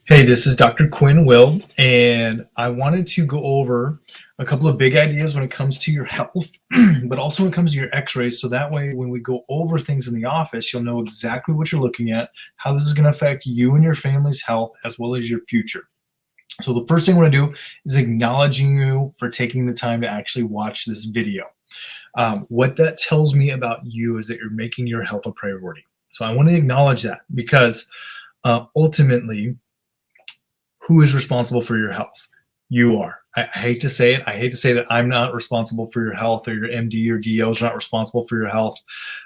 Hey, this is Dr. Quinn Will, and I wanted to go over a couple of big ideas when it comes to your health, but also when it comes to your x-rays. So that way, when we go over things in the office, you'll know exactly what you're looking at, how this is going to affect you and your family's health, as well as your future. So the first thing we're going to do is acknowledging you for taking the time to actually watch this video. What that tells me about you is that you're making your health a priority. So I want to acknowledge that because ultimately, who is responsible for your health? You are. I hate to say it. I hate to say that I'm not responsible for your health, or your MD or DO is not responsible for your health.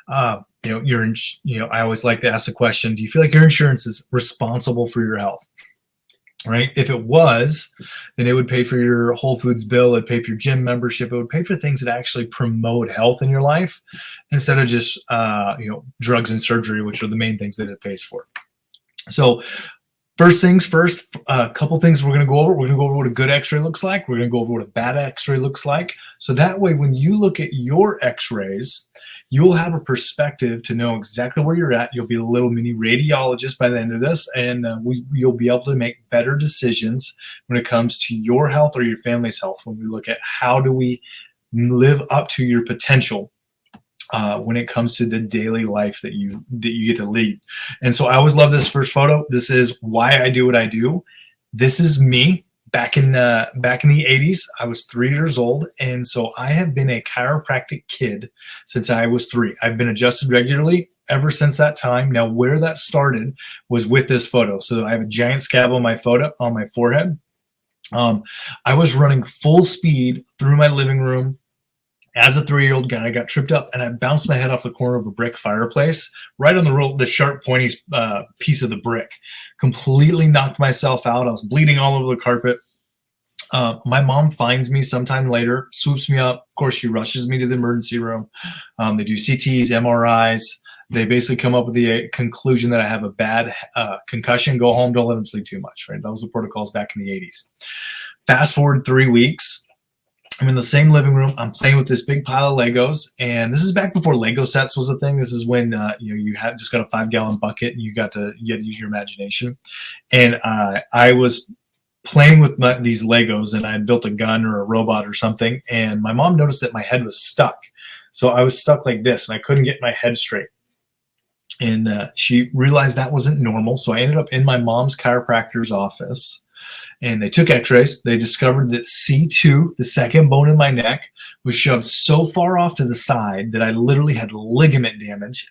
I always like to ask the question: do you feel like your insurance is responsible for your health? Right? If it was, then it would pay for your Whole Foods bill, it'd pay for your gym membership, it would pay for things that actually promote health in your life, instead of just drugs and surgery, which are the main things that it pays for. So first things first, a couple things we're going to go over. We're going to go over what a good x-ray looks like. We're going to go over what a bad x-ray looks like. So that way, when you look at your x-rays, you'll have a perspective to know exactly where you're at. You'll be a little mini radiologist by the end of this, and you'll be able to make better decisions when it comes to your health or your family's health, when we look at how do we live up to your potential when it comes to the daily life that you get to lead. And so I always love this first photo. This is why I do what I do. This is me back in the 80s. I was 3 years old, and so I have been a chiropractic kid since I was 3. I've been adjusted regularly ever since that time. Now, where that started was with this photo. So I have a giant scab on my forehead. I was running full speed through my living room as a 3-year-old guy. I got tripped up and I bounced my head off the corner of a brick fireplace, right on the sharp, pointy piece of the brick. Completely knocked myself out. I was bleeding all over the carpet. My mom finds me sometime later, swoops me up. Of course, she rushes me to the emergency room. They do CTs, MRIs. They basically come up with the conclusion that I have a bad concussion. Go home, don't let them sleep too much. Right? That was the protocols back in the 80s. Fast forward 3 weeks. I'm in the same living room. I'm playing with this big pile of Legos, and this is back before Lego sets was a thing. This is when you had just got a 5-gallon bucket, and you had to use your imagination. And I was playing with these Legos, and I had built a gun or a robot or something. And my mom noticed that my head was stuck, so I was stuck like this, and I couldn't get my head straight. And she realized that wasn't normal, so I ended up in my mom's chiropractor's office. And they took x-rays. They discovered that C2, the second bone in my neck, was shoved so far off to the side that I literally had ligament damage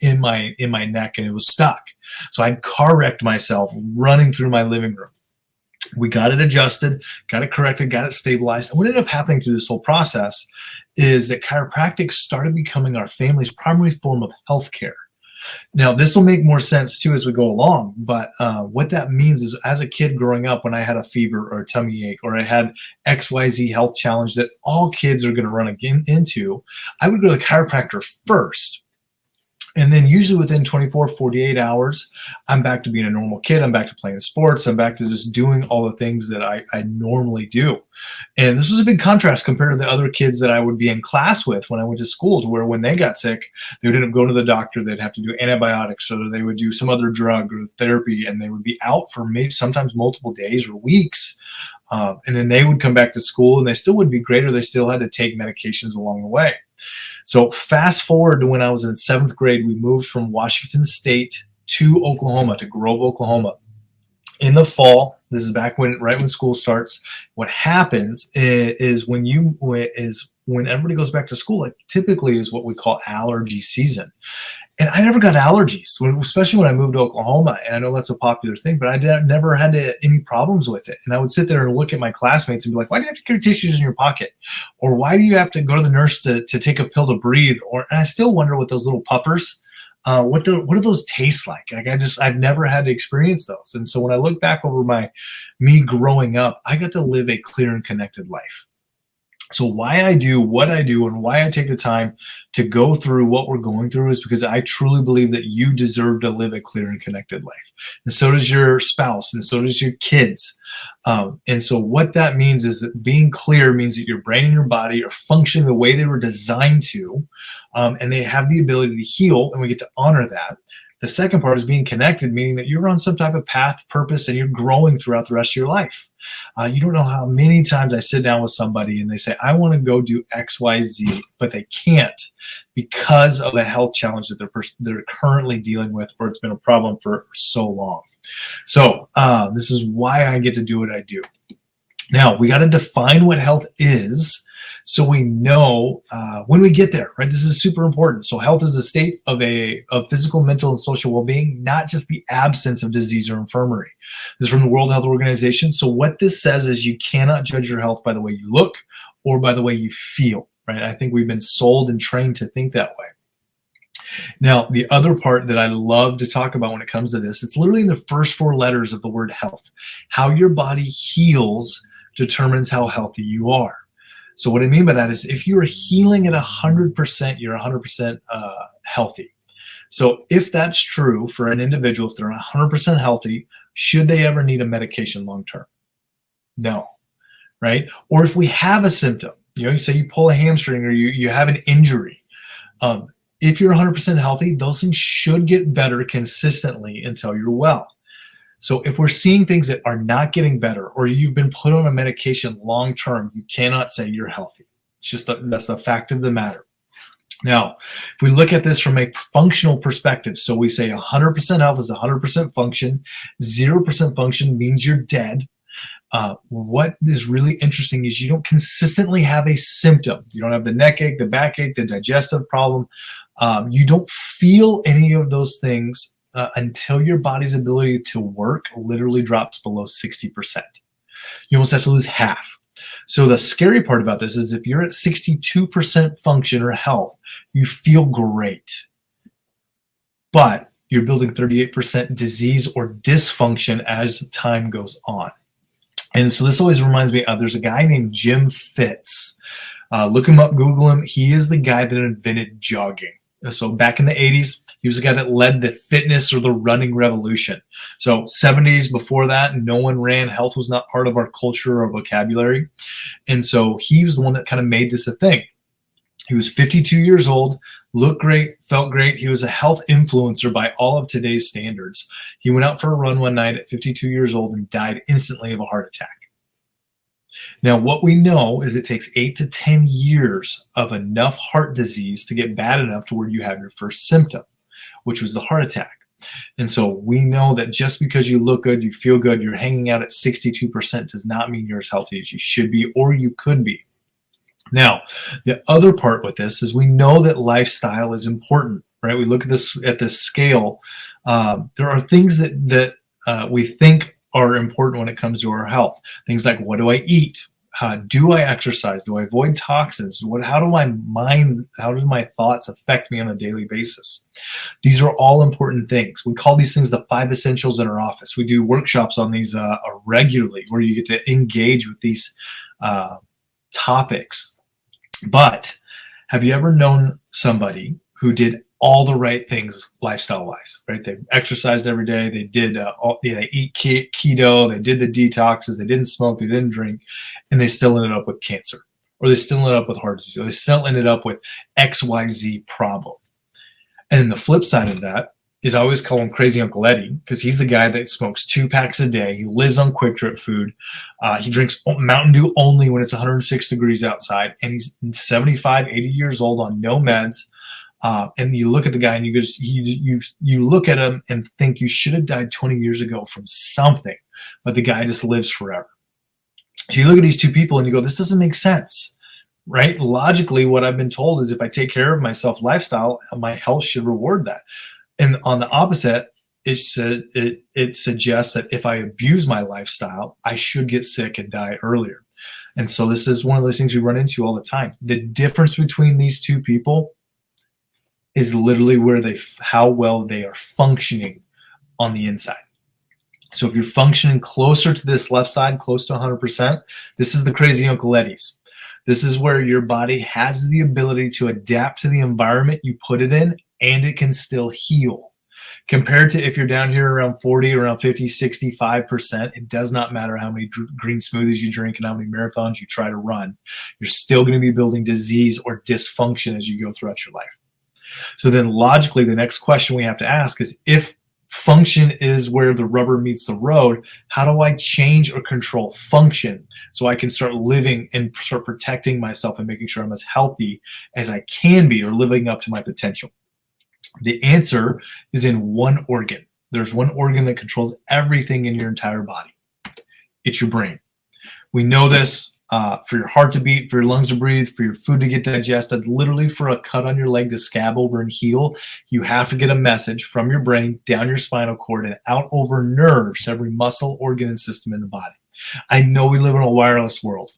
in my neck, and it was stuck. So I'd car wrecked myself running through my living room. We got it adjusted, got it corrected, got it stabilized. And what ended up happening through this whole process is that chiropractic started becoming our family's primary form of healthcare. Now, this will make more sense too as we go along, but what that means is, as a kid growing up, when I had a fever or a tummy ache, or I had XYZ health challenge that all kids are going to run into, I would go to the chiropractor first. And then usually within 24, 48 hours, I'm back to being a normal kid. I'm back to playing sports. I'm back to just doing all the things that I normally do. And this was a big contrast compared to the other kids that I would be in class with when I went to school, to where when they got sick, they would end up going to the doctor. They'd have to do antibiotics, or they would do some other drug or therapy, and they would be out for maybe sometimes multiple days or weeks. And then they would come back to school, and they still would be great, or they still had to take medications along the way. So fast forward to when I was in 7th grade, we moved from Washington State to Oklahoma, to Grove, Oklahoma. In the fall, this is right when school starts. What happens is when everybody goes back to school, it typically is what we call allergy season. And I never got allergies, especially when I moved to Oklahoma. And I know that's a popular thing, but I never had any problems with it. And I would sit there and look at my classmates and be like, why do you have to carry tissues in your pocket? Or why do you have to go to the nurse to take a pill to breathe? And I still wonder what those little puffers, what do those taste like? I've never had to experience those. And so when I look back over me growing up, I got to live a clear and connected life. So why I do what I do, and why I take the time to go through what we're going through, is because I truly believe that you deserve to live a clear and connected life. And so does your spouse, and so does your kids. And so what that means is that being clear means that your brain and your body are functioning the way they were designed to, and they have the ability to heal, and we get to honor that. The second part is being connected, meaning that you're on some type of path, purpose, and you're growing throughout the rest of your life. You don't know how many times I sit down with somebody and they say, I want to go do X, Y, Z, but they can't because of a health challenge that they're currently dealing with, or it's been a problem for so long. So this is why I get to do what I do. Now, we got to define what health is so we know when we get there, right? This is super important. So health is a state of physical, mental, and social well-being, not just the absence of disease or infirmity. This is from the World Health Organization. So what this says is you cannot judge your health by the way you look or by the way you feel, right? I think we've been sold and trained to think that way. Now, the other part that I love to talk about when it comes to this, it's literally in the first 4 letters of the word health. How your body heals determines how healthy you are. So what I mean by that is if you are healing at 100%, you're 100% healthy. So if that's true for an individual, if they're 100% healthy, should they ever need a medication long-term? No, right? Or if we have a symptom, you say you pull a hamstring or you have an injury, if you're 100% healthy, those things should get better consistently until you're well. So if we're seeing things that are not getting better, or you've been put on a medication long-term, you cannot say you're healthy. It's just that's the fact of the matter. Now, if we look at this from a functional perspective, so we say 100% health is 100% function, 0% function means you're dead. What is really interesting is you don't consistently have a symptom. You don't have the neck ache, the backache, the digestive problem. You don't feel any of those things until your body's ability to work literally drops below 60%. You almost have to lose half. So the scary part about this is if you're at 62% function or health, you feel great, but you're building 38% disease or dysfunction as time goes on. And so this always reminds me of, there's a guy named Jim Fitz. Look him up, Google him. He is the guy that invented jogging. So back in the 80s, he was the guy that led the fitness or the running revolution. So 70s, before that, no one ran. Health was not part of our culture or vocabulary. And so he was the one that kind of made this a thing. He was 52 years old, looked great, felt great. He was a health influencer by all of today's standards. He went out for a run one night at 52 years old and died instantly of a heart attack. Now, what we know is it takes 8 to 10 years of enough heart disease to get bad enough to where you have your first symptom, which was the heart attack. And so we know that just because you look good, you feel good, you're hanging out at 62% does not mean you're as healthy as you should be or you could be. Now, the other part with this is we know that lifestyle is important, right? We look at this scale. There are things that we think are important when it comes to our health. Things like, what do I eat? Do I exercise? Do I avoid toxins? How do my thoughts affect me on a daily basis? These are all important things. We call these things the 5 essentials in our office. We do workshops on these regularly where you get to engage with these topics. But have you ever known somebody who did all the right things lifestyle-wise, right? They exercised every day. They did they eat keto. They did the detoxes. They didn't smoke. They didn't drink, and they still ended up with cancer, or they still ended up with heart disease, or they still ended up with XYZ problem. And the flip side of that is I always call him Crazy Uncle Eddie because he's the guy that smokes 2 packs a day. He lives on Quick Trip food. He drinks Mountain Dew only when it's 106 degrees outside, and he's 75, 80 years old on no meds. And you look at the guy and you look at him and think you should have died 20 years ago from something, but the guy just lives forever. So you look at these two people and you go, this doesn't make sense, right? Logically, what I've been told is if I take care of myself lifestyle, my health should reward that. And on the opposite, it suggests that if I abuse my lifestyle, I should get sick and die earlier. And so this is one of those things we run into all the time. The difference between these two people is literally how well they are functioning on the inside. So if you're functioning closer to this left side, close to 100%, this is the Crazy Uncle Eddie's. This is where your body has the ability to adapt to the environment you put it in, and it can still heal. Compared to if you're down here around 40, around 50, 65%, it does not matter how many green smoothies you drink and how many marathons you try to run. You're still going to be building disease or dysfunction as you go throughout your life. So then logically, the next question we have to ask is, if function is where the rubber meets the road, how do I change or control function so I can start living and start protecting myself and making sure I'm as healthy as I can be, or living up to my potential? The answer is in one organ. There's one organ that controls everything in your entire body. It's your brain. We know this. For your heart to beat, for your lungs to breathe, for your food to get digested, literally for a cut on your leg to scab over and heal, you have to get a message from your brain down your spinal cord and out over nerves to every muscle, organ, and system in the body. I know we live in a wireless world,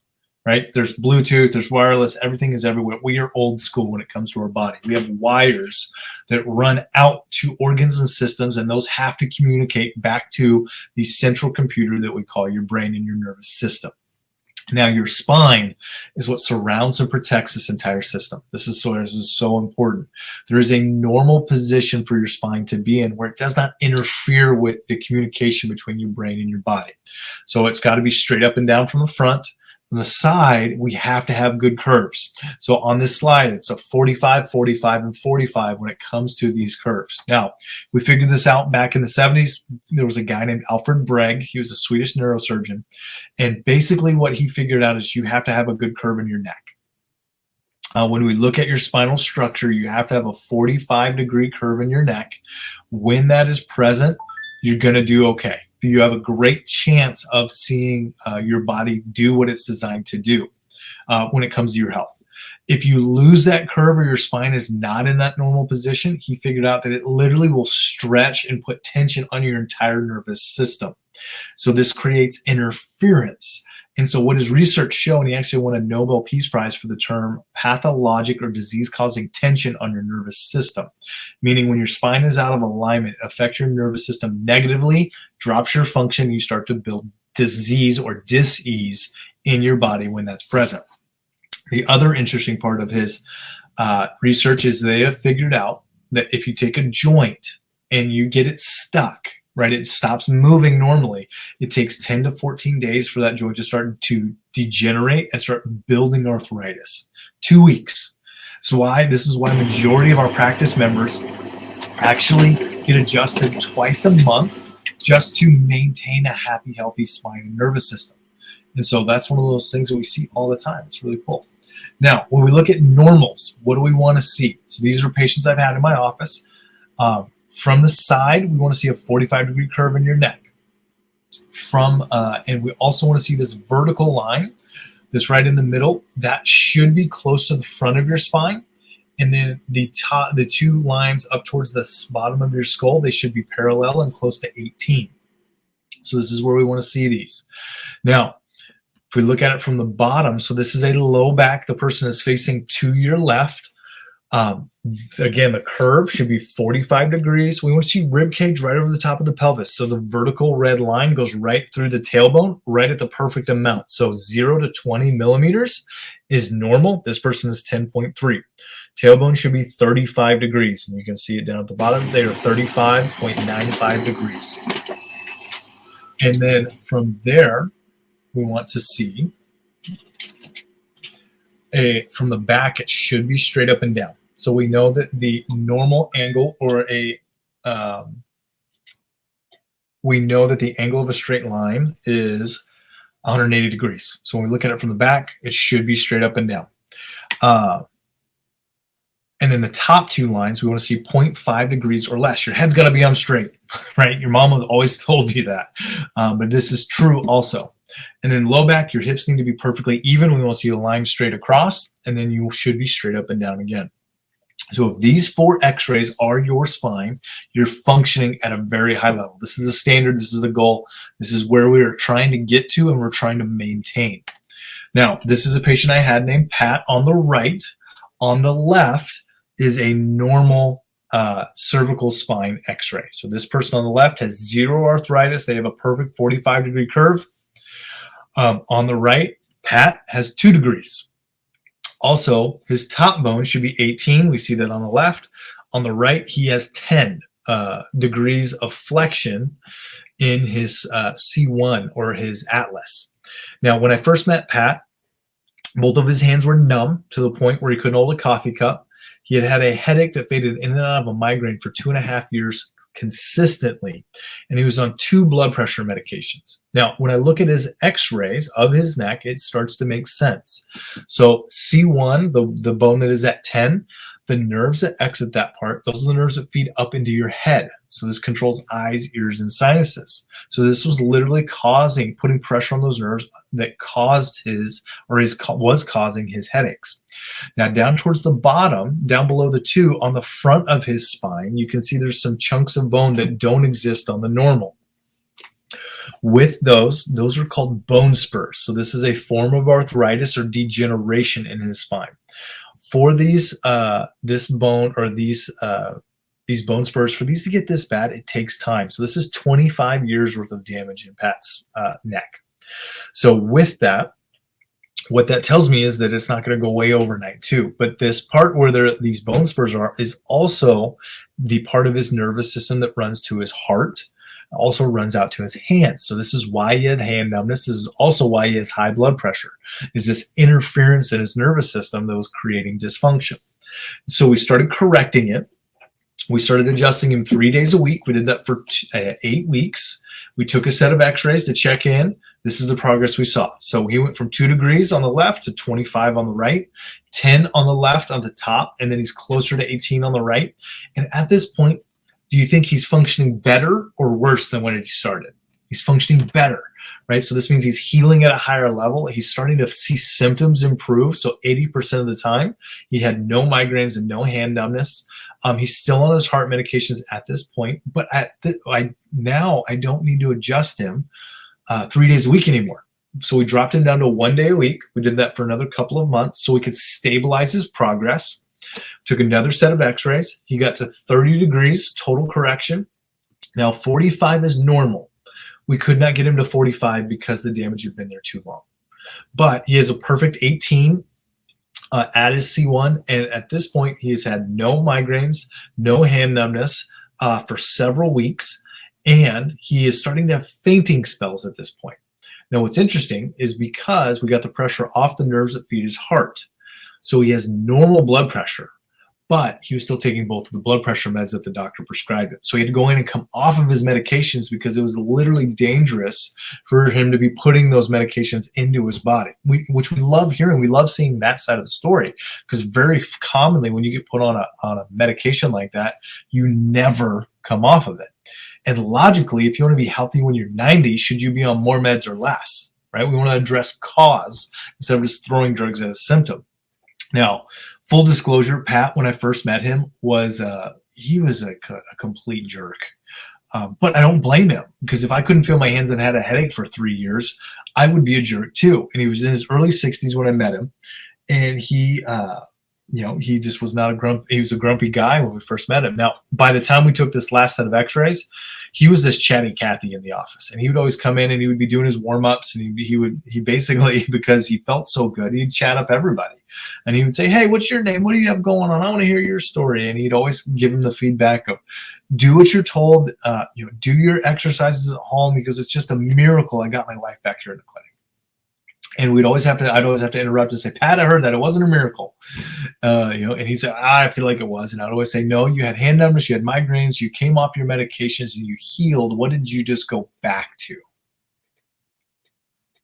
right? There's Bluetooth, there's wireless, everything is everywhere. We are old school when it comes to our body. We have wires that run out to organs and systems, and those have to communicate back to the central computer that we call your brain and your nervous system. Now, your spine is what surrounds and protects this entire system. This is so important. There is a normal position for your spine to be in where it does not interfere with the communication between your brain and your body. So it's got to be straight up and down from the front. From the side, we have to have good curves. So on this slide, it's a 45, 45, and 45 when it comes to these curves. Now, we figured this out back in the 70s. There was a guy named Alfred Breg. He was a Swedish neurosurgeon. And basically what he figured out is you have to have a good curve in your neck. When we look at your spinal structure, you have to have a 45-degree curve in your neck. When that is present, you're going to do okay. You have a great chance of seeing your body do what it's designed to do when it comes to your health. If you lose that curve or your spine is not in that normal position, he figured out that it literally will stretch and put tension on your entire nervous system. So this creates interference. And so what his research showed, and he actually won a Nobel Peace Prize for the term pathologic or disease-causing tension on your nervous system, meaning when your spine is out of alignment, it affects your nervous system negatively, drops your function, you start to build disease or dis-ease in your body when that's present. The other interesting part of his research is they have figured out that if you take a joint and you get it stuck, right, it stops moving normally, it takes 10 to 14 days for that joint to start to degenerate and start building arthritis. 2 weeks. So this is why majority of our practice members actually get adjusted twice a month just to maintain a happy, healthy spine and nervous system. And so that's one of those things that we see all the time. It's really cool. Now, when we look at normals, what do we want to see? So these are patients I've had in my office. From the side, we want to see a 45-degree curve in your neck. And we also want to see this vertical line, this right in the middle, that should be close to the front of your spine. And then the two lines up towards the bottom of your skull, they should be parallel and close to 18. So this is where we want to see these. Now, if we look at it from the bottom, so this is a low back. The person is facing to your left. Again, the curve should be 45 degrees. We want to see rib cage right over the top of the pelvis. So the vertical red line goes right through the tailbone, right at the perfect amount. So 0 to 20 millimeters is normal. This person is 10.3. Tailbone should be 35 degrees. And you can see it down at the bottom. They are 35.95 degrees. And then from there, we want to see from the back, it should be straight up and down. So we know that the normal angle we know that the angle of a straight line is 180 degrees. So when we look at it from the back, it should be straight up and down. And then the top two lines, we want to see 0.5 degrees or less. Your head's got to be on straight, right? Your mom has always told you that. But this is true also. And then low back, your hips need to be perfectly even. We want to see a line straight across, and then you should be straight up and down again. So if these 4 x-rays are your spine, you're functioning at a very high level. This is the standard. This is the goal. This is where we are trying to get to and we're trying to maintain. Now, this is a patient I had named Pat on the right. On the left is a normal cervical spine x-ray. So this person on the left has 0 arthritis. They have a perfect 45-degree curve. On the right, Pat has 2 degrees. Also, his top bone should be 18. We see that on the left. On the right, he has 10 degrees of flexion in his C1 or his atlas. Now, when I first met Pat, both of his hands were numb to the point where he couldn't hold a coffee cup. He had had a headache that faded in and out of a migraine for 2.5 years consistently, and he was on 2 blood pressure medications. Now, when I look at his x-rays of his neck, it starts to make sense. So C1, the bone that is at 10, the nerves that exit that part, those are the nerves that feed up into your head. So this controls eyes, ears, and sinuses. So this was literally putting pressure on those nerves that caused was causing his headaches. Now down towards the bottom, down below the 2, on the front of his spine, you can see there's some chunks of bone that don't exist on the normal. With those are called bone spurs. So this is a form of arthritis or degeneration in his spine. For these bone spurs, for these to get this bad, it takes time. So this is 25 years worth of damage in Pat's neck. So with that, what that tells me is that it's not going to go away overnight too. But this part where these bone spurs are is also the part of his nervous system that runs to his heart, also runs out to his hands. So this is why he had hand numbness. This is also why he has high blood pressure, is this interference in his nervous system that was creating dysfunction. So we started correcting it. We started adjusting him 3 days a week. We did that for 8 weeks. We took a set of x-rays to check in. This is the progress we saw. So he went from 2 degrees on the left to 25 on the right, 10 on the left on the top, and then he's closer to 18 on the right. And at this point, do you think he's functioning better or worse than when he started? He's functioning better, right? So this means he's healing at a higher level. He's starting to see symptoms improve. So 80% of the time, he had no migraines and no hand numbness. He's still on his heart medications at this point, but now I don't need to adjust him 3 days a week anymore. So we dropped him down to 1 day a week. We did that for another couple of months so we could stabilize his progress. Took another set of x-rays. He got to 30 degrees total correction. Now 45 is normal. We could not get him to 45 because the damage had been there too long. But he has a perfect 18 at his C1. And at this point, he has had no migraines, no hand numbness for several weeks. And he is starting to have fainting spells at this point. Now what's interesting is because we got the pressure off the nerves that feed his heart. So he has normal blood pressure, but he was still taking both of the blood pressure meds that the doctor prescribed him. So he had to go in and come off of his medications because it was literally dangerous for him to be putting those medications into his body, which we love hearing. We love seeing that side of the story because very commonly when you get put on a medication like that, you never come off of it. And logically, if you want to be healthy when you're 90, should you be on more meds or less, right? We want to address cause instead of just throwing drugs at a symptom. Now, full disclosure, Pat, when I first met him, he was a complete jerk. But I don't blame him because if I couldn't feel my hands and had a headache for 3 years, I would be a jerk too. And he was in his early 60s when I met him, and he just was not he was a grumpy guy when we first met him. Now, by the time we took this last set of x-rays, he was this chatty Cathy in the office, and he would always come in and he would be doing his warm-ups, and he basically, because he felt so good, he'd chat up everybody. And he would say, "Hey, what's your name? What do you have going on? I want to hear your story." And he'd always give him the feedback of, do what you're told, do your exercises at home because it's just a miracle I got my life back here in the clinic. And I'd always have to interrupt and say, "Pat, I heard that it wasn't a miracle." And he said, "I feel like it was." And I'd always say, "No, you had hand numbness, you had migraines, you came off your medications and you healed. What did you just go back to?"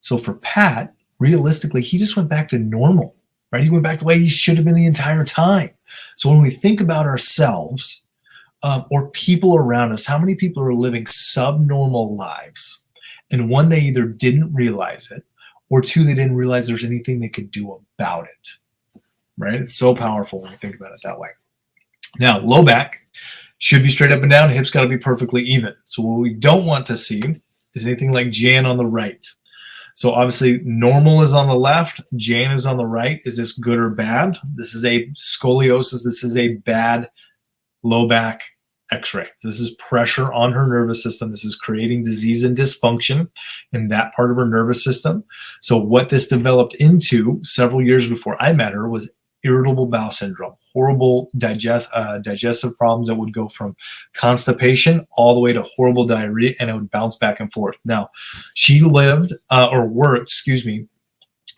So for Pat, realistically, he just went back to normal, right? He went back the way he should have been the entire time. So when we think about ourselves or people around us, how many people are living subnormal lives? And one, they either didn't realize it, or two, they didn't realize there's anything they could do about it, right? It's so powerful when you think about it that way. Now, low back should be straight up and down. Hips got to be perfectly even. So what we don't want to see is anything like Jan on the right. So obviously normal is on the left, Jan is on the right. Is this good or bad? This is a scoliosis. This is a bad low back x-ray. This is pressure on her nervous system. This is creating disease and dysfunction in that part of her nervous system. So what this developed into several years before I met her was irritable bowel syndrome, horrible digestive problems that would go from constipation all the way to horrible diarrhea, and it would bounce back and forth. Now, she worked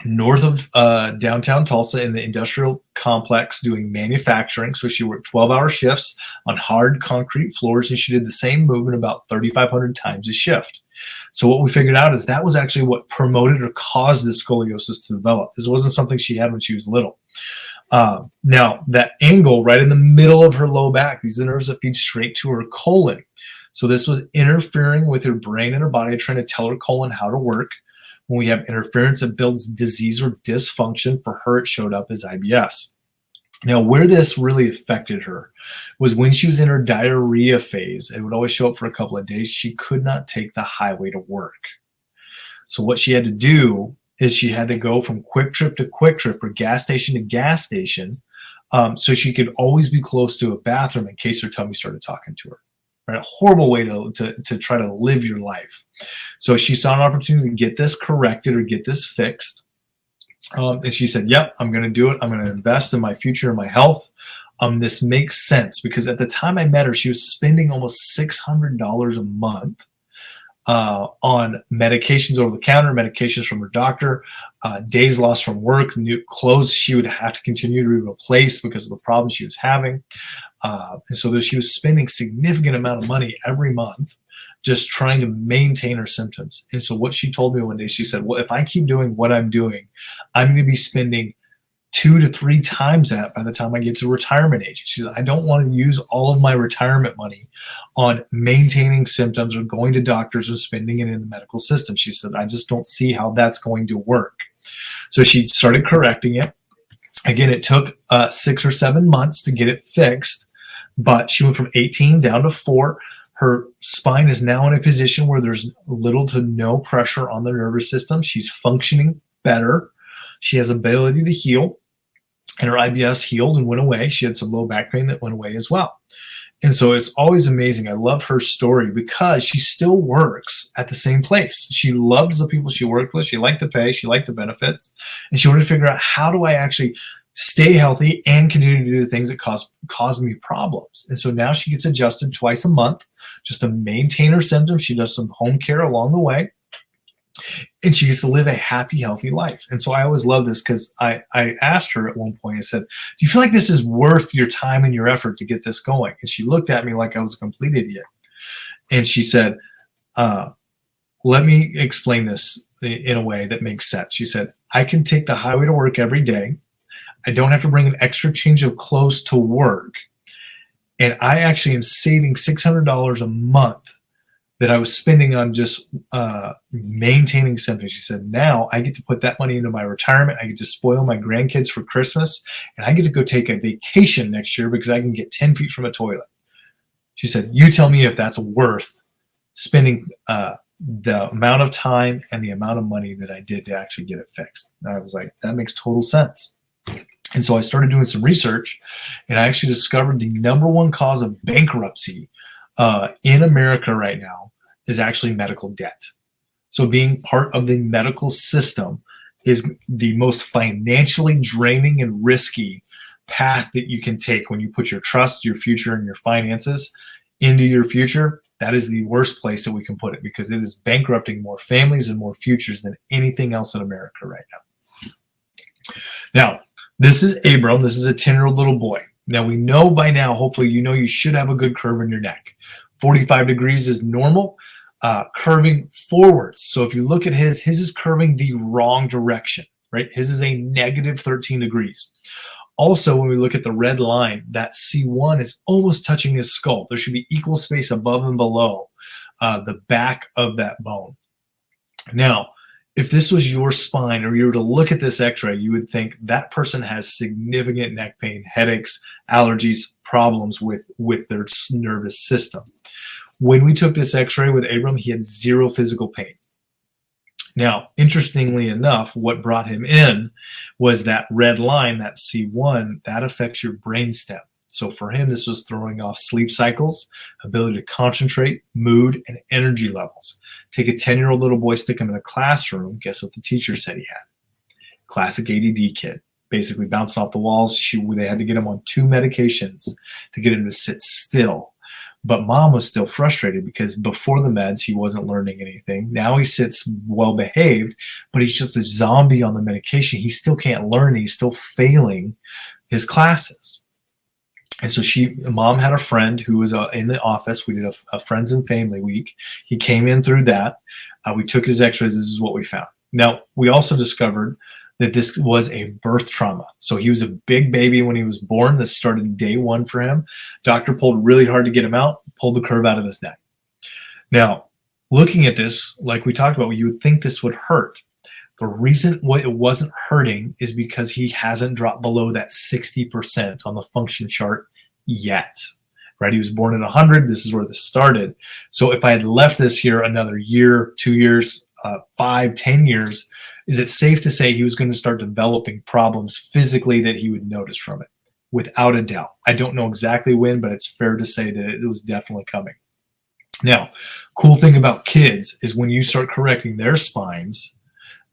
north of downtown Tulsa in the industrial complex doing manufacturing. So she worked 12-hour shifts on hard concrete floors, and she did the same movement about 3,500 times a shift. So what we figured out is that was actually what promoted or caused this scoliosis to develop. This wasn't something she had when she was little. Now, that angle right in the middle of her low back, these are the nerves that feed straight to her colon. So this was interfering with her brain and her body, trying to tell her colon how to work. When we have interference, it builds disease or dysfunction. For her, it showed up as IBS. Now, where this really affected her was when she was in her diarrhea phase. It would always show up for a couple of days. She could not take the highway to work. So what she had to do is she had to go from quick trip to quick trip or gas station to gas station, so she could always be close to a bathroom in case her tummy started talking to her. Right? A horrible way to try to live your life. So she saw an opportunity to get this corrected or get this fixed. And she said, yep, I'm going to do it. I'm going to invest in my future and my health. This makes sense because at the time I met her, she was spending almost $600 a month on medications over the counter, medications from her doctor, days lost from work, new clothes she would have to continue to replace because of the problems she was having. And so she was spending significant amount of money every month just trying to maintain her symptoms. And so what she told me one day, she said, well, if I keep doing what I'm doing, I'm going to be spending 2 to 3 times that by the time I get to retirement age. She said, I don't want to use all of my retirement money on maintaining symptoms or going to doctors or spending it in the medical system. She said, I just don't see how that's going to work. So she started correcting it. Again, it took 6 or 7 months to get it fixed, but she went from 18 down to 4. Her spine is now in a position where there's little to no pressure on the nervous system. She's functioning better. She has ability to heal, and her IBS healed and went away. She had some low back pain that went away as well. And so it's always amazing. I love her story because she still works at the same place. She loves the people she worked with. She liked the pay. She liked the benefits. And she wanted to figure out, how do I actually stay healthy and continue to do the things that cause me problems? And so now she gets adjusted twice a month just to maintain her symptoms. She does some home care along the way, and she gets to live a happy, healthy life. And so I always love this because I asked her at one point, I said, do you feel like this is worth your time and your effort to get this going? And she looked at me like I was a complete idiot. And she said, let me explain this in a way that makes sense. She said, I can take the highway to work every day. I don't have to bring an extra change of clothes to work. And I actually am saving $600 a month that I was spending on just maintaining symptoms. She said, now I get to put that money into my retirement. I get to spoil my grandkids for Christmas, and I get to go take a vacation next year because I can get 10 feet from a toilet. She said, you tell me if that's worth spending the amount of time and the amount of money that I did to actually get it fixed. And I was like, that makes total sense. And so I started doing some research, and I actually discovered the #1 cause of bankruptcy in America right now is actually medical debt. So being part of the medical system is the most financially draining and risky path that you can take when you put your trust, your future, and your finances into your future. That is the worst place that we can put it because it is bankrupting more families and more futures than anything else in America right now. Now, this is Abram. This is a 10-year-old little boy. Now, we know by now, hopefully, you know you should have a good curve in your neck. 45 degrees is normal, curving forwards. So if you look at his is curving the wrong direction, right? His is a negative 13 degrees. Also, when we look at the red line, that C1 is almost touching his skull. There should be equal space above and below the back of that bone. Now, if this was your spine or you were to look at this x-ray, you would think that person has significant neck pain, headaches, allergies, problems with their nervous system. When we took this x-ray with Abram, he had 0 physical pain. Now, interestingly enough, what brought him in was that red line, that C1, that affects your brainstem. So for him, this was throwing off sleep cycles, ability to concentrate, mood, and energy levels. Take a 10-year-old little boy, stick him in a classroom. Guess what the teacher said he had? Classic ADD kid, basically bouncing off the walls. They had to get him on 2 medications to get him to sit still. But mom was still frustrated because before the meds, he wasn't learning anything. Now he sits well behaved, but he's just a zombie on the medication. He still can't learn. He's still failing his classes. And so mom had a friend who was in the office. We did a friends and family week. He came in through that. We took his x-rays. This is what we found. Now, we also discovered that this was a birth trauma. So he was a big baby when he was born. This started day one for him. Doctor pulled really hard to get him out, pulled the curve out of his neck. Now, looking at this, like we talked about, you would think this would hurt. The reason why it wasn't hurting is because he hasn't dropped below that 60% on the function chart yet. Right? He was born at 100. This is where this started. So if I had left this here another year, 2 years, 5, 10 years, is it safe to say he was going to start developing problems physically that he would notice from it? Without a doubt. I don't know exactly when, but it's fair to say that it was definitely coming. Now, cool thing about kids is when you start correcting their spines,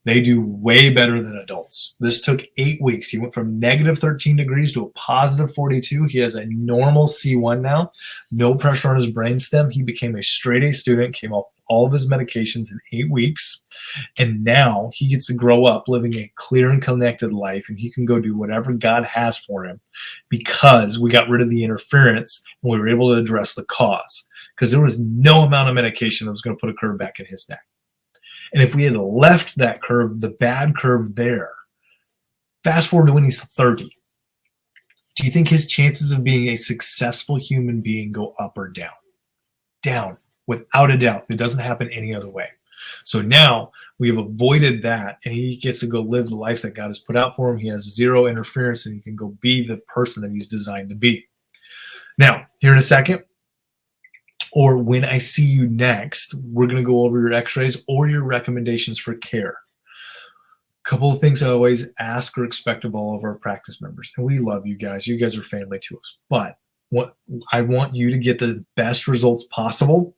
they do way better than adults. This took 8 weeks. He went from negative 13 degrees to a positive 42. He has a normal C1 now, no pressure on his brainstem. He became a straight A student, came off all of his medications in 8 weeks. And now he gets to grow up living a clear and connected life, and he can go do whatever God has for him because we got rid of the interference and we were able to address the cause, because there was no amount of medication that was going to put a curve back in his neck. And if we had left that curve, the bad curve there, fast forward to when he's 30, do you think his chances of being a successful human being go up or down? Down, without a doubt. It doesn't happen any other way. So now we have avoided that, and he gets to go live the life that God has put out for him. He has zero interference, and he can go be the person that he's designed to be. Now, here in a second, or when I see you next, we're going to go over your x-rays or your recommendations for care. A couple of things I always ask or expect of all of our practice members. And we love you guys. You guys are family to us. But I want you to get the best results possible.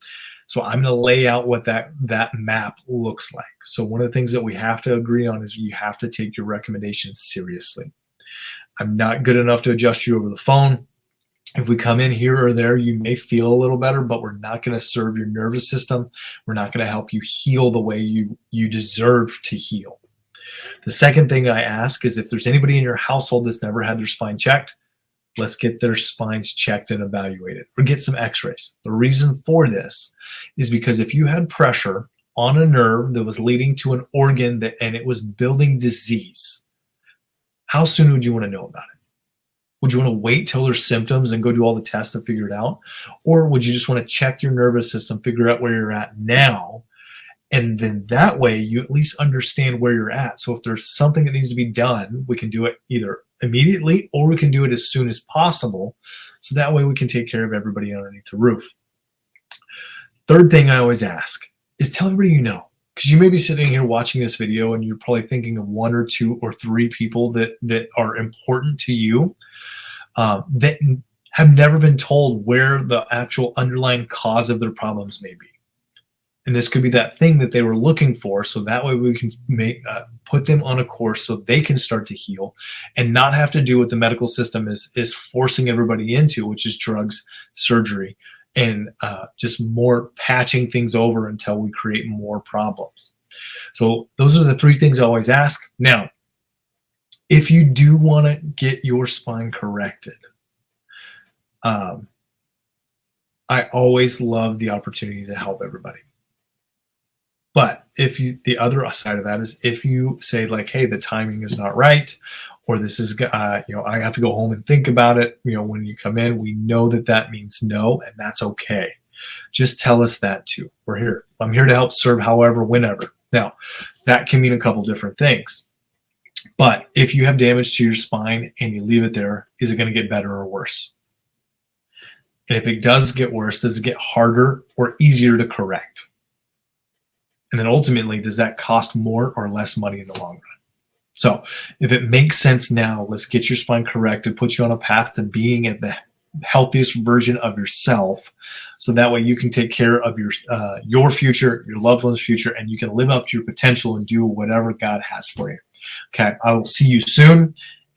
So I'm going to lay out what that map looks like. So one of the things that we have to agree on is you have to take your recommendations seriously. I'm not good enough to adjust you over the phone. If we come in here or there, you may feel a little better, but we're not going to serve your nervous system. We're not going to help you heal the way you deserve to heal. The second thing I ask is if there's anybody in your household that's never had their spine checked, let's get their spines checked and evaluated, or get some x-rays. The reason for this is because if you had pressure on a nerve that was leading to an organ and it was building disease, how soon would you want to know about it? Would you want to wait till there's symptoms and go do all the tests to figure it out? Or would you just want to check your nervous system, figure out where you're at now, and then that way you at least understand where you're at. So if there's something that needs to be done, we can do it either immediately or we can do it as soon as possible. So that way we can take care of everybody underneath the roof. Third thing I always ask is tell everybody you know. Because you may be sitting here watching this video and you're probably thinking of 1 or 2 or 3 people that are important to you that have never been told where the actual underlying cause of their problems may be. And this could be that thing that they were looking for. So that way we can put them on a course so they can start to heal and not have to do what the medical system is forcing everybody into, which is drugs, surgery, and just more patching things over until we create more problems. So those are the 3 things I always ask. Now, if you do want to get your spine corrected, I always love the opportunity to help everybody. But the other side of that is if you say like, hey, the timing is not right, or this is, I have to go home and think about it. When you come in, we know that means no, and that's okay. Just tell us that too. We're here. I'm here to help serve however, whenever. Now, that can mean a couple different things. But if you have damage to your spine and you leave it there, is it going to get better or worse? And if it does get worse, does it get harder or easier to correct? And then ultimately, does that cost more or less money in the long run? So if it makes sense now, let's get your spine corrected, put you on a path to being at the healthiest version of yourself. So that way you can take care of your future, your loved one's future, and you can live up to your potential and do whatever God has for you. Okay, I will see you soon.